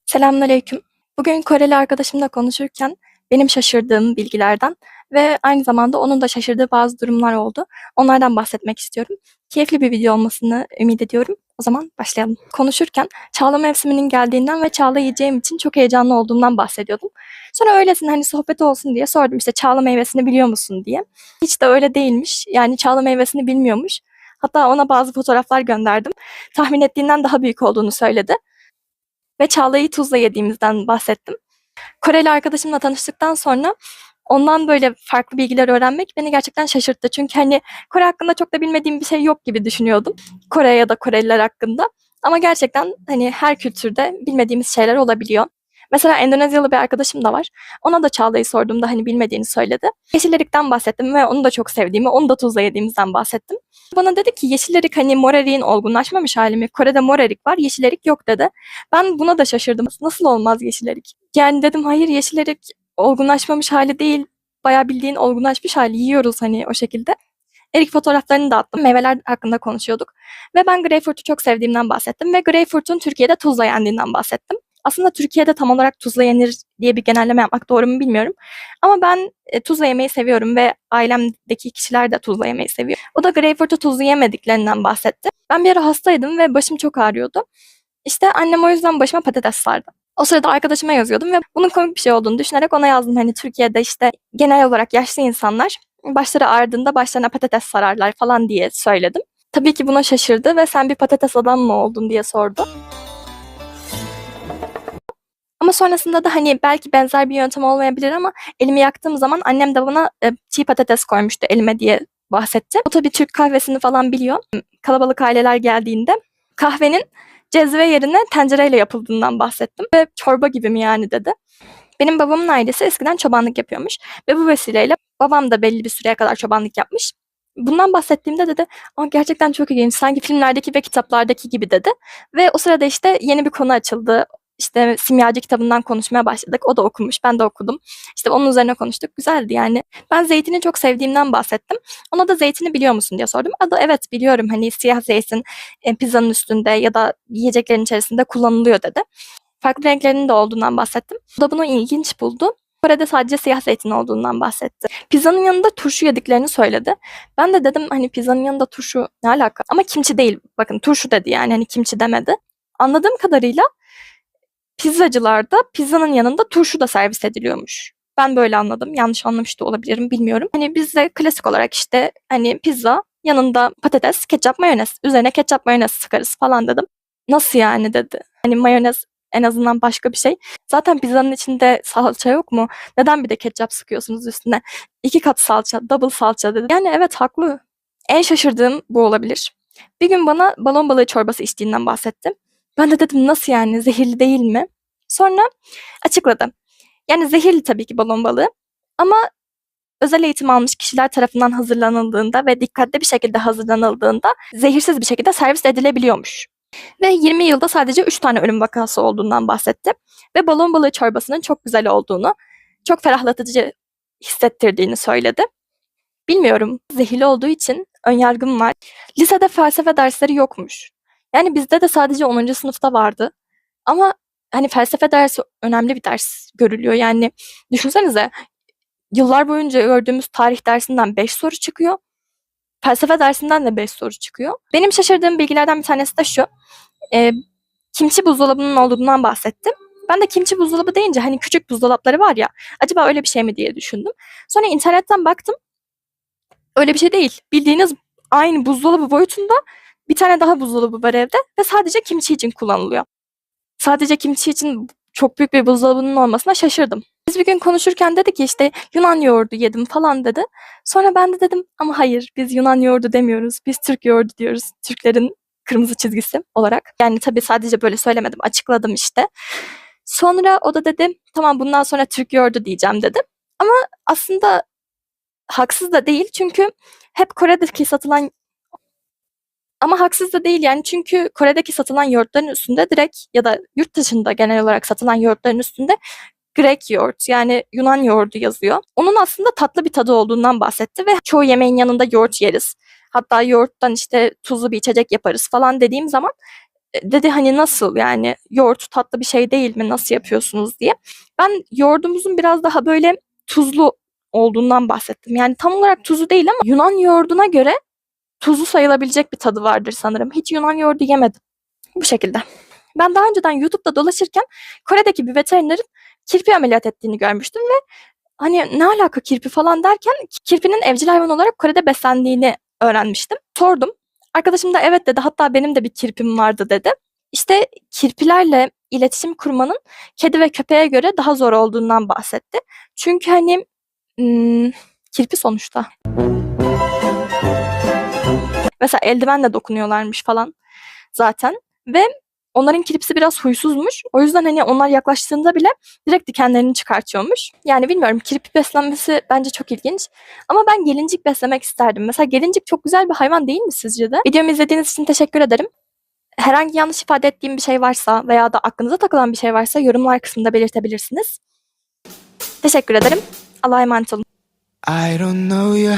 Selamünaleyküm. Bugün Koreli arkadaşımla konuşurken benim şaşırdığım bilgilerden ve aynı zamanda onun da şaşırdığı bazı durumlar oldu. Onlardan bahsetmek istiyorum. Keyifli bir video olmasını ümit ediyorum. O zaman başlayalım. Konuşurken çağla mevsiminin geldiğinden ve çağla yiyeceğim için çok heyecanlı olduğumdan bahsediyordum. Sonra öylesine hani sohbet olsun diye sordum işte çağla meyvesini biliyor musun diye. Hiç de öyle değilmiş. Yani çağla meyvesini bilmiyormuş. Hatta ona bazı fotoğraflar gönderdim. Tahmin ettiğinden daha büyük olduğunu söyledi ve çağlayı tuzla yediğimizden bahsettim. Koreli arkadaşımla tanıştıktan sonra ondan böyle farklı bilgiler öğrenmek beni gerçekten şaşırttı. Çünkü hani Kore hakkında çok da bilmediğim bir şey yok gibi düşünüyordum. Kore ya da Koreliler hakkında. Ama gerçekten hani her kültürde bilmediğimiz şeyler olabiliyor. Mesela Endonezyalı bir arkadaşım da var. Ona da Çağla'yı sorduğumda hani bilmediğini söyledi. Yeşil erikten bahsettim ve onu da çok sevdiğimi, onu da tuzla yediğimizden bahsettim. Bana dedi ki yeşil erik hani mor eriğin olgunlaşmamış hali mi? Kore'de mor erik var, yeşil erik yok dedi. Ben buna da şaşırdım. Nasıl olmaz yeşil erik? Yani dedim hayır yeşil erik olgunlaşmamış hali değil. Bayağı bildiğin olgunlaşmış hali yiyoruz hani o şekilde. Erik fotoğraflarını da attım. Meyveler hakkında konuşuyorduk. Ve ben greyfurt'u çok sevdiğimden bahsettim. Ve greyfurt'un Türkiye'de tuzla yendiğinden bahsettim. Aslında Türkiye'de tam olarak tuzla yenir diye bir genelleme yapmak doğru mu bilmiyorum. Ama ben tuzla yemeyi seviyorum ve ailemdeki kişiler de tuzla yemeyi seviyor. O da greyfurt'u tuzlu yemediklerinden bahsetti. Ben bir ara hastaydım ve başım çok ağrıyordu. İşte annem o yüzden başıma patates sardı. O sırada arkadaşıma yazıyordum ve bunun komik bir şey olduğunu düşünerek ona yazdım. Hani Türkiye'de işte genel olarak yaşlı insanlar başları ağrıdığında başlarına patates sararlar falan diye söyledim. Tabii ki buna şaşırdı ve sen bir patates adam mı oldun diye sordu. Ama sonrasında da hani belki benzer bir yöntem olmayabilir ama elimi yaktığım zaman annem de bana çiğ patates koymuştu elime diye bahsetti. O tabii Türk kahvesini falan biliyor. Kalabalık aileler geldiğinde kahvenin cezve yerine tencereyle yapıldığından bahsettim. Ve çorba gibi mi yani dedi. Benim babamın ailesi eskiden çobanlık yapıyormuş. Ve bu vesileyle babam da belli bir süreye kadar çobanlık yapmış. Bundan bahsettiğimde dedi, ama gerçekten çok ilginç. Sanki filmlerdeki ve kitaplardaki gibi dedi. Ve o sırada işte yeni bir konu açıldı. İşte Simyacı kitabından konuşmaya başladık. O da okumuş, ben de okudum. İşte onun üzerine konuştuk. Güzeldi yani. Ben zeytini çok sevdiğimden bahsettim. Ona da zeytini biliyor musun diye sordum. O da evet biliyorum hani siyah zeytin pizzanın üstünde ya da yiyeceklerin içerisinde kullanılıyor dedi. Farklı renklerinin de olduğundan bahsettim. O da bunu ilginç buldu. Kore'de sadece siyah zeytin olduğundan bahsetti. Pizzanın yanında turşu yediklerini söyledi. Ben de dedim hani pizzanın yanında turşu ne alaka? Ama kimçi değil. Bakın turşu dedi yani hani kimçi demedi. Anladığım kadarıyla pizzacılarda pizzanın yanında turşu da servis ediliyormuş. Ben böyle anladım. Yanlış anlamış da olabilirim bilmiyorum. Hani bizde klasik olarak işte hani pizza yanında patates, ketçap, mayonez. Üzerine ketçap, mayonez sıkarız falan dedim. Nasıl yani dedi. Hani mayonez en azından başka bir şey. Zaten pizzanın içinde salça yok mu? Neden bir de ketçap sıkıyorsunuz üstüne? 2 kat salça, double salça dedi. Yani evet haklı. En şaşırdığım bu olabilir. Bir gün bana balon balığı çorbası içtiğinden bahsetti. Ben de dedim nasıl yani zehirli değil mi? Sonra açıkladı. Yani zehirli tabii ki balon balığı ama özel eğitim almış kişiler tarafından hazırlanıldığında ve dikkatli bir şekilde hazırlanıldığında zehirsiz bir şekilde servis edilebiliyormuş. Ve 20 yılda sadece 3 tane ölüm vakası olduğundan bahsetti. Ve balon balığı çorbasının çok güzel olduğunu, çok ferahlatıcı hissettirdiğini söyledi. Bilmiyorum, zehirli olduğu için önyargım var. Lisede felsefe dersleri yokmuş. Yani bizde de sadece 10. sınıfta vardı. Ama hani felsefe dersi önemli bir ders görülüyor. Yani düşünsenize yıllar boyunca gördüğümüz tarih dersinden 5 soru çıkıyor. Felsefe dersinden de 5 soru çıkıyor. Benim şaşırdığım bilgilerden bir tanesi de şu. E, kimçi buzdolabının olduğundan bahsettim. Ben de kimçi buzdolabı deyince hani küçük buzdolapları var ya acaba öyle bir şey mi diye düşündüm. Sonra internetten baktım. Öyle bir şey değil. Bildiğiniz aynı buzdolabı boyutunda bir tane daha buzdolabı var evde ve sadece kimçi için kullanılıyor. Sadece kimçi için çok büyük bir buzdolabının olmasına şaşırdım. Biz bir gün konuşurken dedi ki işte Yunan yoğurdu yedim falan dedi. Sonra ben de dedim ama hayır biz Yunan yoğurdu demiyoruz. Biz Türk yoğurdu diyoruz. Türklerin kırmızı çizgisi olarak. Yani tabii sadece böyle söylemedim. Açıkladım işte. Sonra o da dedi tamam bundan sonra Türk yoğurdu diyeceğim dedi. Ama aslında haksız da değil çünkü hep Kore'deki satılan ama haksız da değil yani çünkü Kore'deki satılan yoğurtların üstünde direkt ya da yurt dışında genel olarak satılan yoğurtların üstünde Grek yoğurt yani Yunan yoğurdu yazıyor. Onun aslında tatlı bir tadı olduğundan bahsetti ve çoğu yemeğin yanında yoğurt yeriz. Hatta yoğurttan işte tuzlu bir içecek yaparız falan dediğim zaman dedi hani nasıl yani yoğurt tatlı bir şey değil mi nasıl yapıyorsunuz diye. Ben yoğurdumuzun biraz daha böyle tuzlu olduğundan bahsettim. Yani tam olarak tuzu değil ama Yunan yoğurduna göre tuzlu sayılabilecek bir tadı vardır sanırım. Hiç Yunan yoğurdu yemedim. Bu şekilde. Ben daha önceden YouTube'da dolaşırken Kore'deki bir veterinerin kirpi ameliyat ettiğini görmüştüm ve hani ne alaka kirpi falan derken kirpinin evcil hayvan olarak Kore'de beslendiğini öğrenmiştim. Sordum. Arkadaşım da evet dedi. Hatta benim de bir kirpim vardı dedi. İşte kirpilerle iletişim kurmanın kedi ve köpeğe göre daha zor olduğundan bahsetti. Çünkü hani kirpi sonuçta. Mesela eldivenle dokunuyorlarmış falan zaten ve onların kirpisi biraz huysuzmuş. O yüzden hani onlar yaklaştığında bile direkt dikenlerini çıkartıyormuş. Yani bilmiyorum kirpi beslenmesi bence çok ilginç. Ama ben gelincik beslemek isterdim. Mesela gelincik çok güzel bir hayvan değil mi sizce de? Videomu izlediğiniz için teşekkür ederim. Herhangi yanlış ifade ettiğim bir şey varsa veya da aklınıza takılan bir şey varsa yorumlar kısmında belirtebilirsiniz. Teşekkür ederim. Allah'a emanet olun. I don't know you.